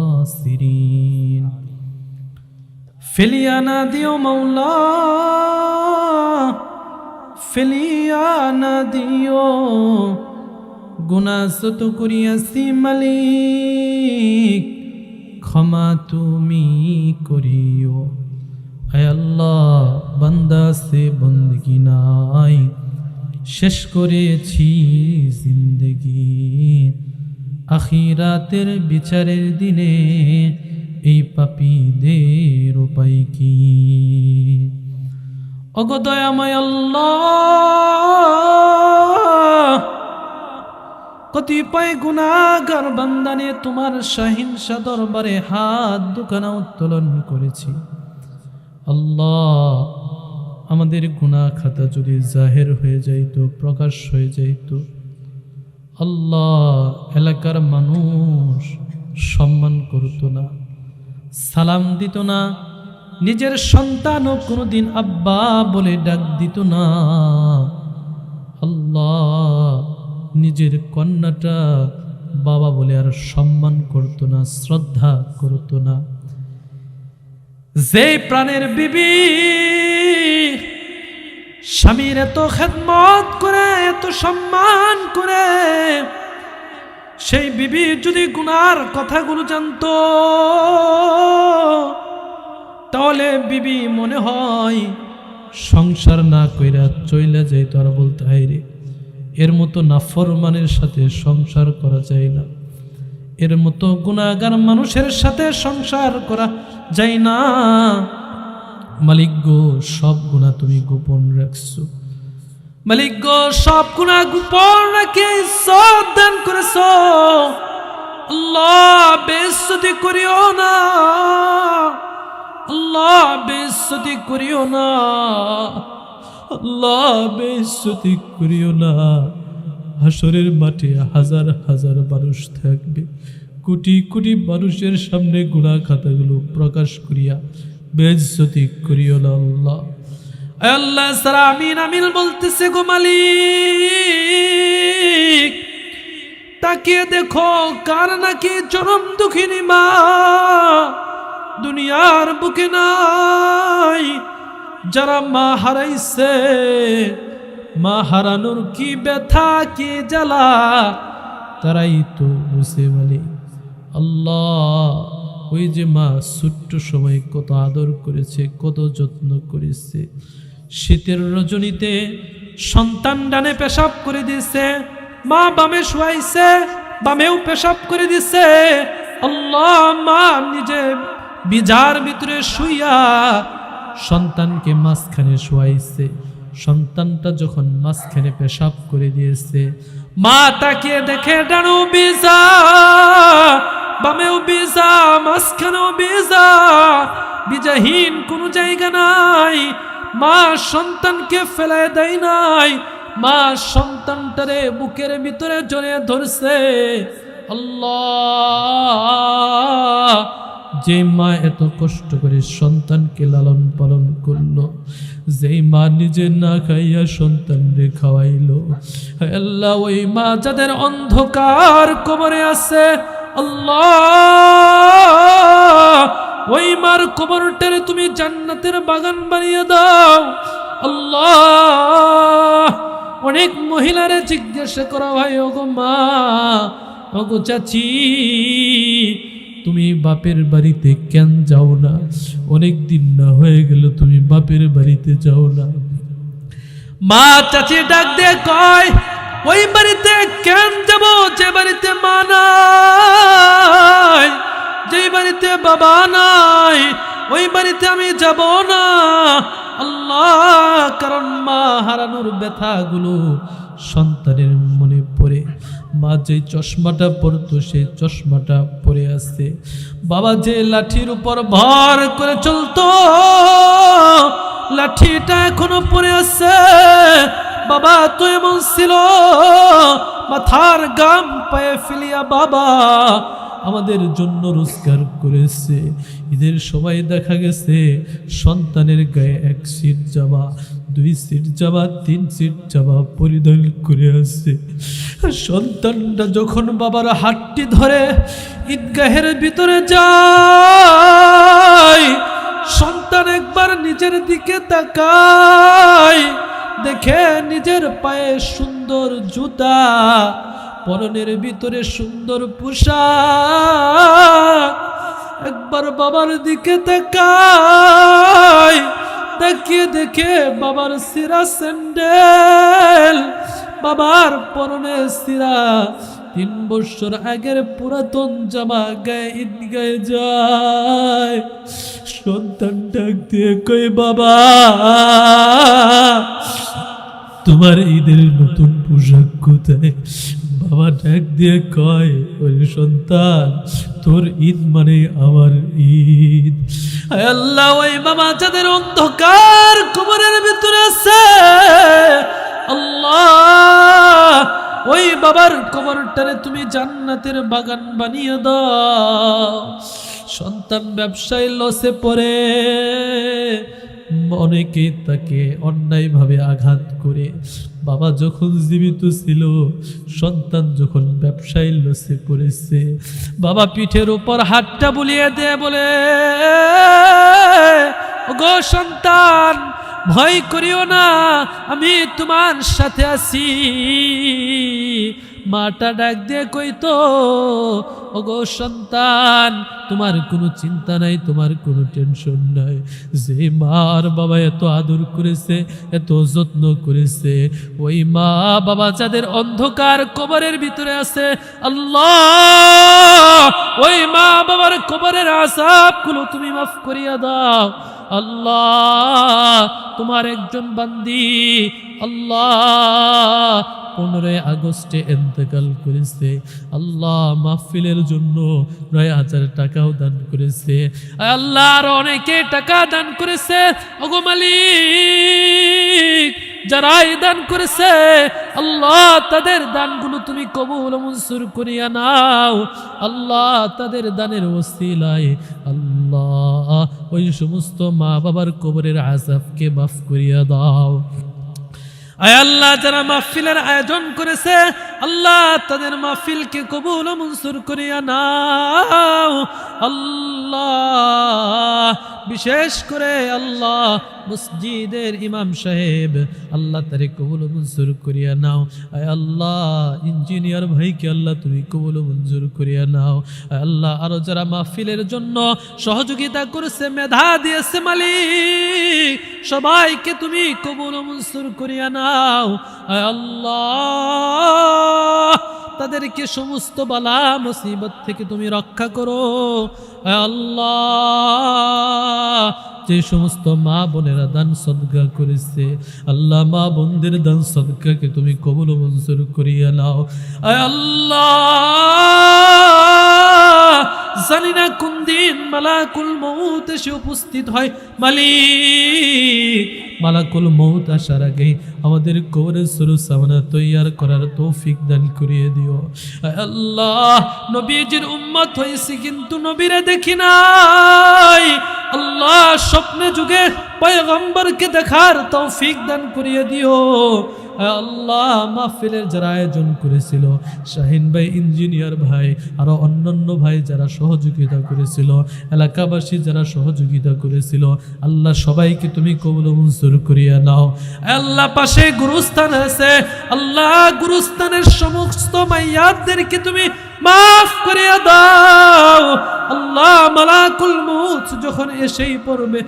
الخاسرين ফেলিয়ানা দিও মাওলা ফেলিয়ানা দিও গুনাহ যত করিয়াছি মালিক ক্ষমা তুমি করিও আয় আল্লাহ বান্দা সে বন্দগি নাই শেষ করেছি জিন্দগি আখিরাতের বিচারের দিনে এই পাপীদের উপায় কি ওগো দয়াময় আল্লাহ কতিপয় গুনাহগার বান্দানে তোমার সহিংসা দরবারে হাত দুখানা উত্তোলন করেছি আল্লাহ আমাদের গুনাহ খাতা যদি জাহের হয়ে যাইতো প্রকাশ হয়ে যাইতো আল্লাহ এলাকার মানুষ সম্মান করতো না সালাম দিত না নিজের সন্তানও কোনোদিন আব্বা বলে ডাক দিত না আল্লাহ নিজের কন্যাটা বাবা বলে আর সম্মান করত না শ্রদ্ধা করত না যে প্রাণের বিবি স্বামীর এত খেদমত করে এত সম্মান করে সেই বিবি যদি গুনার কথাগুলো জানতো তাহলে বিবি মনে হয় সংসার না কইরা চইলা যাইতো আর বলতে হয় রে এর মতো নাফরমানের সাথে সংসার করা যায় না এর মতো গুনাহগার মানুষের সাথে সংসার করা যায় না মালিক গো সব গুনাহ তুমি গোপন রাখছো মালিক গো সব গুনাহ গোপন রেখে ইজ্জত দান করেছো আল্লাহ বেইজ্জতি করিও না আল্লাহ বেইজ্জতি করিও না আল্লাহ বেইজ্জতি করিও না হাসরের মাঠে হাজার হাজার মানুষ থাকবে কোটি কোটি মানুষের সামনে গুনাহ খাতাগুলো প্রকাশ করিয়া বেইজ্জতি করিও না আল্লাহ আল্লাহ সারা আমিন আমিন বলতেছে গো মালিক তাকিয়ে দেখো কার নাকি চরম দুঃখিনী মা দুনিয়ার বুকে নাই যারা মা হারাইছে মা হারানোর কি ব্যথা কি জ্বালা তারাই তো বুঝে মালিক আল্লাহ ওই যে মা ছোট্ট সময় কত আদর করেছে কত যত্ন করেছে শীতের রজনীতে সন্তান ডানে পেশাব করে দিয়েছে মা বামে শুয়াইছে বামেও পেশাব করে দিয়েছে আল্লাহ মা নিজে বিজার ভিতরে শুইয়া সন্তানকে মাঝখানে শুয়াইছে সন্তানটা যখন মাঝখানে পেশাব করে দিয়েছে মা তাকিয়ে দেখে ডানু বিজা বামেও বিজা মাঝখানেও বিজা বিজাহীন কোনো জায়গা নাই মা সন্তানকে ফেলায় দেয় নাই মা সন্তানটারে বুকের ভিতরে জড়িয়ে ধরছে আল্লাহ যে মা এত কষ্ট করে সন্তানকে লালন পালন করলো যেই মা নিজে না খাইয়া সন্তানরে খাওয়াইলো আল্লাহ ওই মা যাদের অন্ধকার কবরে আছে আল্লাহ ওই মার কবরটারে তুমি জান্নাতের বাগান বানিয়ে দাও আল্লাহ অনেক মহিলারে জিজ্ঞাসা করা হয় ওগো মা ওগো চাচি তুমি বাপের বাড়িতে কেন যাও না অনেক দিন না হয়ে গেল তুমি বাপের বাড়িতে যাও না মা চাচি ডাক দিয়ে কয় ওই বাড়িতে কেন যাব যে বাড়িতে মা নাই যে বাড়িতে বাবা নাই ওই বাড়িতে আমি যাব না আল্লাহ কারণ মা হারানোর ব্যথাগুলো সন্তানের মনে পড়ে মা যে চশমাটা পরতো সেই চশমাটা পরে আছে বাবা যে লাঠির উপর ভর করে চলতো লাঠিটা এখনো পরে আছে বাবা তো এমন ছিল মাথার গাম পায়ে ফেলিয়া বাবা আমাদের জন্য রোজগার করেছে ঈদের সময় দেখা গেছে সন্তানের গায়ে এক সিট জামা 2 সিট জামা 3 সিট জামা পরিধান করে আসছে। সন্তানটা যখন বাবার হাতটি ধরে ঈদগাহের ভিতরে যায়, সন্তান একবার নিজের দিকে তাকায়, দেখে নিজের পায়ে সুন্দর জুতা, পরনের ভিতরে সুন্দর পোশাক। একবার বাবার দিকে তাকায়, তাকিয়ে দেখে বাবার সিরা স্যান্ডেল, বাবার পরনে সিরা 3 বছর আগের পুরাতন জামা গায়ে ঈদগাহে যায়। সন্তান ডাক দিয়ে কই, বাবা তোমার ঈদের নতুন পোশাক কোথায়? বাবা ডাক দিয়ে কয়, ওই সন্তান তোর ঈদ মানে আমার ঈদ। আয় আল্লাহ, ওই বাবা যাদের অন্ধকার কবরের ভিতরে আছে, আল্লাহ ওই বাবার কবরটারে তুমি জান্নাতের বাগান বানিয়ে দাও। সন্তান ব্যবসায় লসে পড়ে, অনেকেই তাকে অন্যায়ভাবে আঘাত করে। বাবা যখন জীবিত ছিল, সন্তান যখন ব্যবসায় লসে পড়েছে, বাবা পিঠের উপর হাতটা বুলিয়ে দিয়ে বলে, ওগো সন্তান ভয় করিও না, আমি তোমার সাথে আছি। মাটা ডাক দিয়ে কইতো, ওগো সন্তান তোমার কোনো চিন্তা নাই, তোমার কোনো টেনশন নাই। যে মা আর বাবা এত আদর করেছে, এত যত্ন করেছে, ওই মা বাবা যাদের অন্ধকার কবরের ভিতরে আছে, আল্লাহ ওই মা বাবার কবরের আযাবগুলো তুমি মাফ করিয়া দাও। আল্লাহ তোমার একজন বান্দি আল্লাহ 15 আগস্টে ইন্তেকাল করেছে, আল্লাহ মাহফিলের জন্য 9,000 টাকাও দান করেছে। আল্লাহ আর অনেকে টাকা দান করেছে। ওগো মালিক, যারাই দান করেছে আল্লাহ তাদের দানগুলো তুমি কবুল মঞ্জুর করিয়া নাও। আল্লাহ তাদের দানের ওসিলায় আল্লাহ ওই সমস্ত মা বাবার কবরের আযাবকে মাফ করিয়া দাও। আয় আল্লাহ, যারা মাহফিলের আয়োজন করেছে আল্লাহ তাদের মাহফিলকে কবুল ও মঞ্জুর করিয়া নাও। আল্লাহ বিশেষ করে আল্লাহ মসজিদের ইমাম সাহেব আল্লাহ তারে কবুল ও মঞ্জুর করিয়া নাও। আয় আল্লাহ ইঞ্জিনিয়ার ভাইকে আল্লাহ তুমি কবুল ও মঞ্জুর করিয়া নাও। আয় আল্লাহ আরো যারা মাহফিলের জন্য সহযোগিতা করেছে, মেধা দিয়েছে মালিক, সবাইকে তুমি কবুল ও মঞ্জুর করিয়া নাও। আয় আল্লাহ তাদেরকে সমস্ত বালা মুসিবত থেকে তুমি রক্ষা করো। আয় আল্লাহ যে সমস্ত মা বোনেরা দান সদকা করেছে আল্লাহ মা বোনদের দান সদকাকে তুমি কবুল ও মঞ্জুর করিয়া নাও। আয় আল্লাহ জানি না কোন দিন মালাকুল মউত এসে উপস্থিত হয়, মালিক মালাকুল মউত আসার আগে আমাদের কবরের সুরসামানা তৈয়ার করার তৌফিক দান করিয়ে দিও। আয় আল্লাহ নবীজির উম্মত হয়েছি কিন্তু নবীরে দেখি নাই, আল্লাহ স্বপ্নে যুগে পয়গম্বরকে দেখার তৌফিক দান করিয়ে দিও। আল্লাহ মাহফিলের যারা আয়োজন করেছিল, শাহিন ভাই, ইঞ্জিনিয়ার ভাই, আরো অন্যান্য ভাই যারা সহযোগিতা করেছিল, এলাকাবাসী যারা সহযোগিতা করেছিল, আল্লাহ সবাইকে তুমি কবুল মঞ্জুর করিয়া নাও। আল্লাহ পাশে গুরুস্থান আছে, আল্লাহ গুরুস্থানের সমস্ত মাইয়াতদেরকে তুমি মাফ করিয়া দাও। আল্লাহ মালাকুল মউত যখন এসেই পড়বে,